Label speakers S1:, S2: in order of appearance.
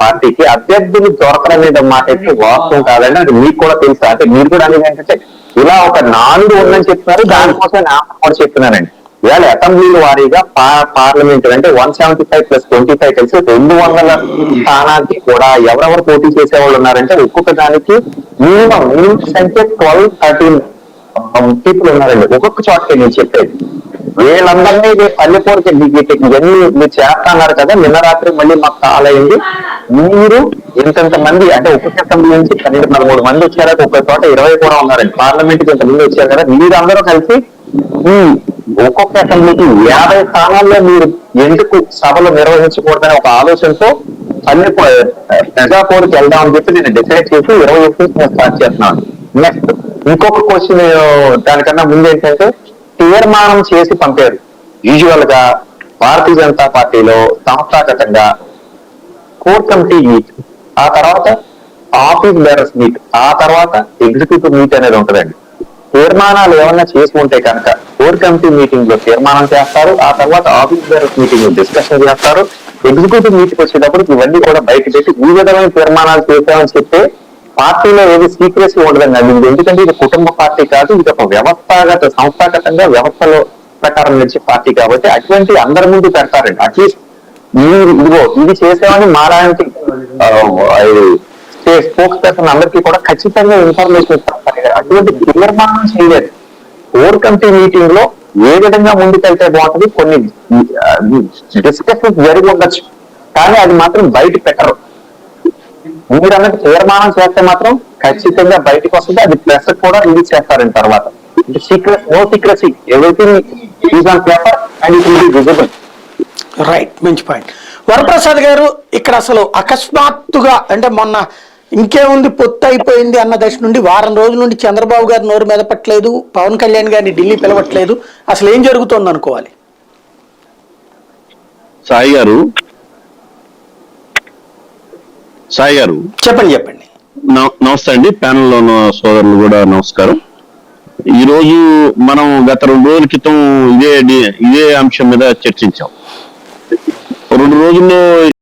S1: పార్టీకి అభ్యర్థులు దొరకడం మీద మాట అయితే వాస్తవం కాదండి. అది మీకు కూడా తెలుసా? అంటే మీరు కూడా అనేది ఏంటంటే ఇలా ఒక 4 ఉందని చెప్తున్నారు, దానికోసం నేను కూడా చెప్తున్నానండి. ఇవాళ అసెంబ్లీల వారీగా పార్లమెంట్ అంటే 175+25 కలిసి 200 స్థానానికి కూడా ఎవరెవరు పోటీ చేసేవాళ్ళు ఉన్నారంటే ఒక్కొక్క దానికి మినిమం సంఖ్య 12-13 పీపుల్ ఉన్నారండి. ఒక్కొక్క చోటకి నేను చెప్పేది వీళ్ళందరినీ పల్లెపూరికి ఇవన్నీ మీరు చేస్తున్నారు కదా. నిన్న రాత్రి మళ్ళీ మాకు కాల్ అయింది, మీరు ఇంత మంది అంటే ఒక్కొక్క అసెంబ్లీ నుంచి 12-13 మంది వచ్చారు, ఒక్కొక్క చోట 20 కూడా ఉన్నారండి. పార్లమెంట్ కి ఇంతమంది వచ్చారు కదా, మీరందరూ కలిసి ఈ ఒక్కొక్క అసెంబ్లీకి 50 స్థానాల్లో మీరు ఎందుకు సభలు నిర్వహించకూడదనే ఒక ఆలోచనతో ప్రజాపోరుకి వెళ్దామని చెప్పి నేను డిసైడ్ చేసి 21 స్టార్ట్ చేస్తున్నాను. నెక్స్ట్ ఇంకొక క్వశ్చన్ దానికన్నా ముందు ఏంటంటే తీర్మానం చేసి పంపారు. యూజువల్ గా భారతీయ జనతా పార్టీలో సంస్థాగతంగా కోర్ కమిటీ మీట్, ఆ తర్వాత ఆఫీస్ బేరర్స్ మీట్, ఆ తర్వాత ఎగ్జిక్యూటివ్ మీట్ అనేది ఉంటుందండి. తీర్మానాలు ఏమన్నా చేసి ఉంటే కనుక కోర్ కమిటీ మీటింగ్ లో తీర్మానం చేస్తారు, ఆ తర్వాత ఆఫీస్ బేరర్స్ మీటింగ్ లో డిస్కషన్ చేస్తారు. ఎగ్జిక్యూటివ్ మీటింగ్ వచ్చేటప్పుడు ఇవన్నీ కూడా బయట పెట్టి ఈ విధమైన తీర్మానాలు చేశామని చెప్తే పార్టీలో ఏది సీక్రెసీ ఉండదండి. అది ఎందుకంటే ఇది కుటుంబ పార్టీ కాదు, ఇది ఒక వ్యవస్థాగత సంస్థాగతంగా వ్యవస్థలో ప్రకారం నడిచే పార్టీ కాబట్టి అటువంటి అందరి ముందు పెడతారండి. అట్లీస్ట్ మీరు ఇదిగో ఇది చేసామని మాలాంటి స్పోక్స్ పర్సన్ అందరికీ కూడా ఖచ్చితంగా ఇన్ఫర్మేషన్ ఇస్తారు. అటువంటి తీర్మానం చేయలేదు. కోర్ కమిటీ మీటింగ్ లో ఏ విధంగా ముందుకెళ్తే బాగుంటుంది, కొన్ని డిస్కషన్స్ జరిగి ఉండొచ్చు, కానీ అది మాత్రం బయట పెట్టరు. మీరు అన్నట్టు తీర్మానం చేస్తే మాత్రం ఖచ్చితంగా బయటకు వస్తుంది, అది ప్రెస్ కూడా రిలీజ్ చేస్తారండి. తర్వాత secret, no secrecy, everything is on paper and it will be visible.
S2: Right, మంచి పాయింట్. వరప్రసాద్ గారు, ఇక్కడ అసలు అకస్మాత్తుగా అంటే మొన్న ఇంకేముంది పొత్తు అయిపోయింది అన్న దశ నుండి వారం రోజుల నుండి చంద్రబాబు గారు నోరు మెదపట్లేదు, పవన్ కళ్యాణ్ గారిని ఢిల్లీ పిలవట్లేదు, అసలు ఏం జరుగుతుంది అనుకోవాలి?
S3: సాయి గారు
S2: చెప్పండి.
S3: నమస్తే అండి, ప్యానెల్లో ఉన్న సోదరులు కూడా నమస్కారం. ఈ రోజు మనం గత 2 రోజుల క్రితం ఇదే అంశం మీద చర్చించాం. 2 రోజుల్లో